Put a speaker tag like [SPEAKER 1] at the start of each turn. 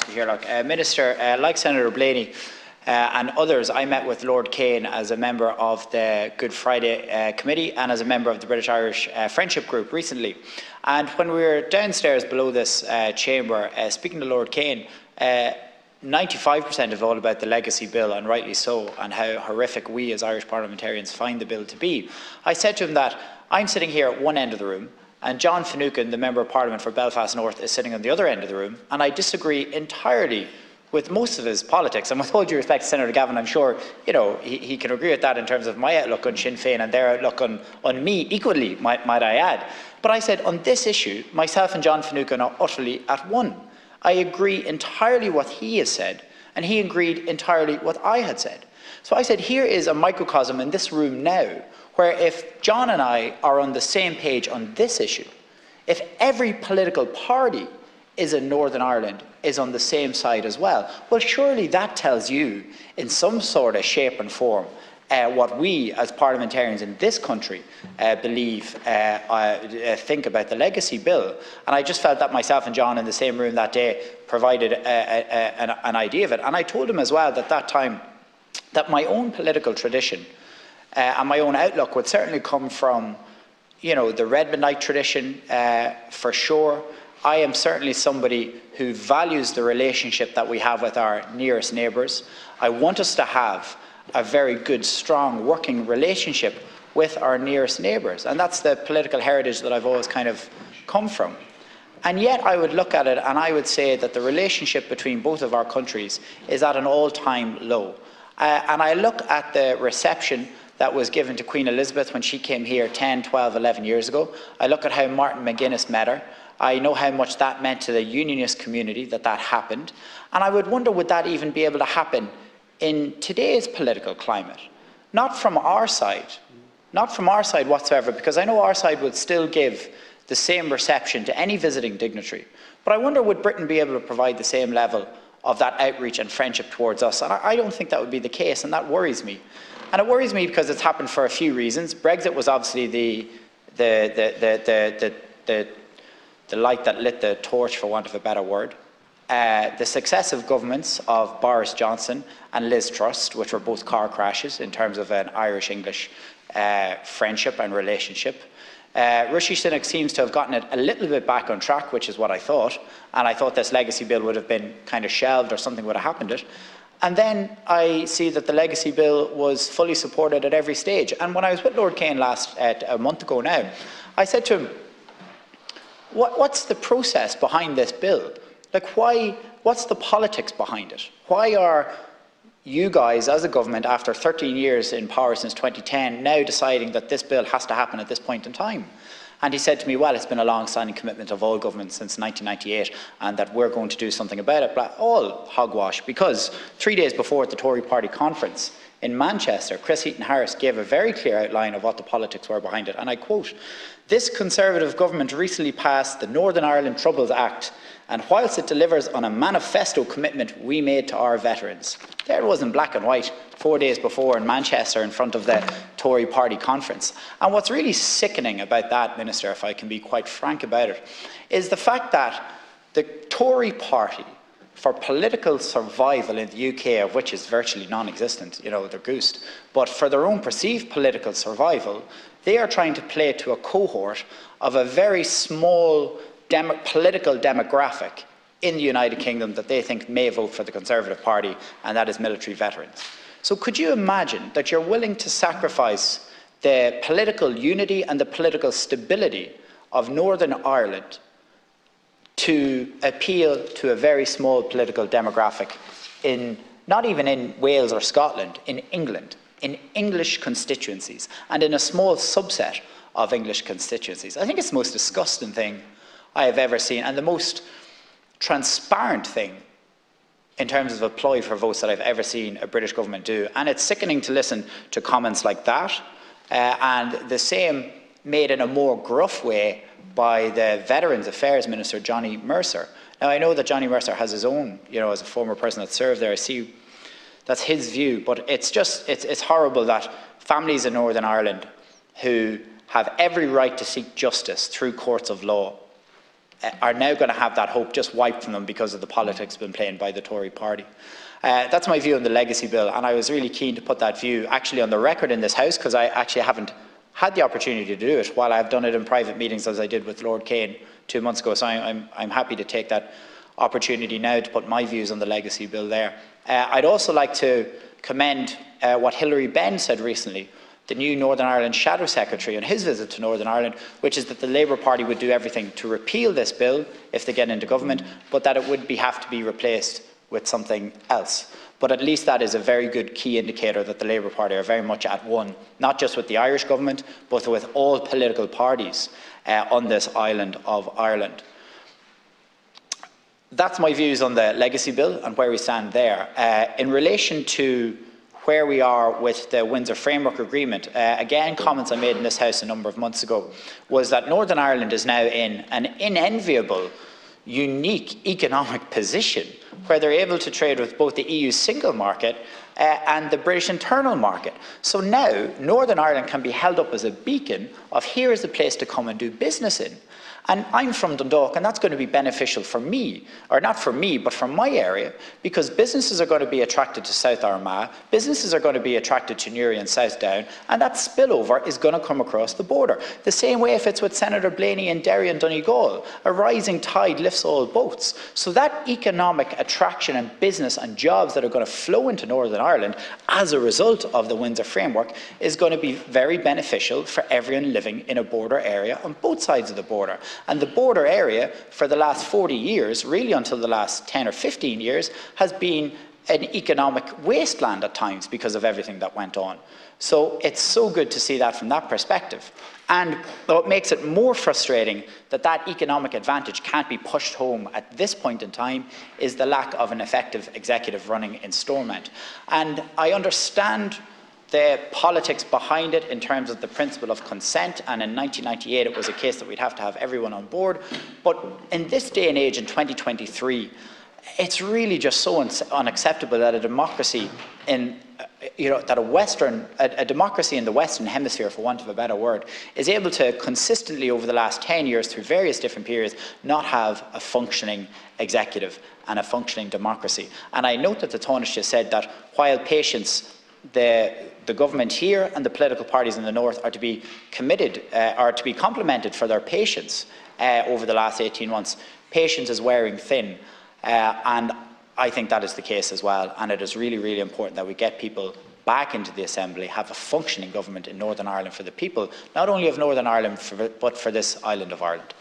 [SPEAKER 1] to be here. Minister, like Senator Blaney and others, I met with Lord Kane as a member of the Good Friday Committee and as a member of the British-Irish Friendship Group recently. And when we were downstairs below this chamber, speaking to Lord Kane, 95% is all about the legacy bill, and rightly so, and how horrific we as Irish parliamentarians find the bill to be. I said to him that I'm sitting here at one end of the room, and John Finucane, the Member of Parliament for Belfast North, is sitting on the other end of the room, and I disagree entirely with most of his politics. And with all due respect to Senator Gavin, I'm sure he can agree with that in terms of my outlook on Sinn Féin and their outlook on me equally, might I add. But I said, on this issue, myself and John Finucane are utterly at one. I agree entirely what he has said, and he agreed entirely what I had said. So I said, here is a microcosm in this room now, where if John and I are on the same page on this issue, if every political party in Northern Ireland is on the same side as well, well, surely that tells you in some sort of shape and form what we as parliamentarians in this country think about the legacy bill. And I just felt that myself and John in the same room that day provided an idea of it. And I told him as well at that time that my own political tradition and my own outlook would certainly come from, the Redmondite tradition, for sure. I am certainly somebody who values the relationship that we have with our nearest neighbours. I want us to have a very good, strong, working relationship with our nearest neighbours. And that's the political heritage that I've always kind of come from. And yet I would look at it and I would say that the relationship between both of our countries is at an all-time low. And I look at the reception that was given to Queen Elizabeth when she came here 10, 12, 11 years ago. I look at how Martin McGuinness met her. I know how much that meant to the unionist community that happened. And I would wonder, would that even be able to happen in today's political climate? Not from our side whatsoever, because I know our side would still give the same reception to any visiting dignitary. But I wonder, would Britain be able to provide the same level of that outreach and friendship towards us? And I don't think that would be the case, and that worries me. And it worries me because it's happened for a few reasons. Brexit was obviously the light that lit the torch, for want of a better word. The successive governments of Boris Johnson and Liz Truss, which were both car crashes in terms of an Irish-English friendship and relationship. Rishi Sunak seems to have gotten it a little bit back on track, which is what I thought. And I thought this legacy bill would have been kind of shelved or something would have happened to it. And then I see that the legacy bill was fully supported at every stage. And when I was with Lord Kane a month ago now, I said to him, what's the process behind this bill? What's the politics behind it? Why are you guys, as a government, after 13 years in power since 2010, now deciding that this bill has to happen at this point in time? And he said to me, well, it's been a long-standing commitment of all governments since 1998, and that we're going to do something about it. But all hogwash, because 3 days before at the Tory party conference in Manchester, Chris Heaton-Harris gave a very clear outline of what the politics were behind it. And I quote, "This Conservative government recently passed the Northern Ireland Troubles Act, and whilst it delivers on a manifesto commitment we made to our veterans." There it was in black and white 4 days before in Manchester in front of the Tory party conference. And what's really sickening about that, Minister, if I can be quite frank about it, is the fact that the Tory party, for political survival in the UK, of which is virtually non-existent, they're goosed, but for their own perceived political survival, they are trying to play to a cohort of a very small political demographic in the United Kingdom that they think may vote for the Conservative Party, and that is military veterans. So could you imagine that you're willing to sacrifice the political unity and the political stability of Northern Ireland to appeal to a very small political demographic not even in Wales or Scotland, in England, in English constituencies, and in a small subset of English constituencies? I think it's the most disgusting thing I have ever seen, and the most transparent thing in terms of a ploy for votes that I've ever seen a British government do. And it's sickening to listen to comments like that, and the same made in a more gruff way by the Veterans Affairs Minister, Johnny Mercer. Now, I know that Johnny Mercer has his own, as a former person that served there, I see that's his view, but it's horrible that families in Northern Ireland who have every right to seek justice through courts of law are now going to have that hope just wiped from them because of the politics been played by the Tory party. That's my view on the legacy bill, and I was really keen to put that view actually on the record in this House, because I actually haven't had the opportunity to do it, while I've done it in private meetings as I did with Lord Kane 2 months ago. So I'm happy to take that opportunity now to put my views on the legacy bill there. I'd also like to commend what Hilary Benn said recently, the new Northern Ireland Shadow Secretary, on his visit to Northern Ireland, which is that the Labour Party would do everything to repeal this bill if they get into government, but that it would have to be replaced with something else. But at least that is a very good key indicator that the Labour Party are very much at one, not just with the Irish government, but with all political parties on this island of Ireland. That's my views on the legacy bill and where we stand there. In relation to where we are with the Windsor Framework Agreement, again, comments I made in this House a number of months ago was that Northern Ireland is now in an unenviable, unique economic position where they're able to trade with both the EU single market and the British internal market. So now Northern Ireland can be held up as a beacon of here is the place to come and do business in. And I'm from Dundalk, and that's going to be beneficial for me, or not for me, but for my area, because businesses are going to be attracted to South Armagh, businesses are going to be attracted to Newry and South Down, and that spillover is going to come across the border. The same way if it's with Senator Blaney in Derry and Donegal, a rising tide lifts all boats. So that economic attraction and business and jobs that are going to flow into Northern Ireland as a result of the Windsor Framework is going to be very beneficial for everyone living in a border area on both sides of the border. And the border area for the last 40 years, really until the last 10 or 15 years, has been an economic wasteland at times because of everything that went on. So it's so good to see that from that perspective. And what makes it more frustrating that that economic advantage can't be pushed home at this point in time is the lack of an effective executive running in Stormont. And I understand the politics behind it in terms of the principle of consent, and in 1998 it was a case that we'd have to have everyone on board. But in this day and age, in 2023, it's really just so unacceptable that a democracy in a democracy in the Western Hemisphere, for want of a better word, is able to consistently over the last 10 years through various different periods not have a functioning executive and a functioning democracy. And I note that the Taoiseach said that while patience, the government here and the political parties in the north are to be committed, are to be complimented for their patience over the last 18 months. Patience is wearing thin, and I think that is the case as well. And it is really, really important that we get people back into the Assembly, have a functioning government in Northern Ireland for the people, not only of Northern Ireland, but for this island of Ireland.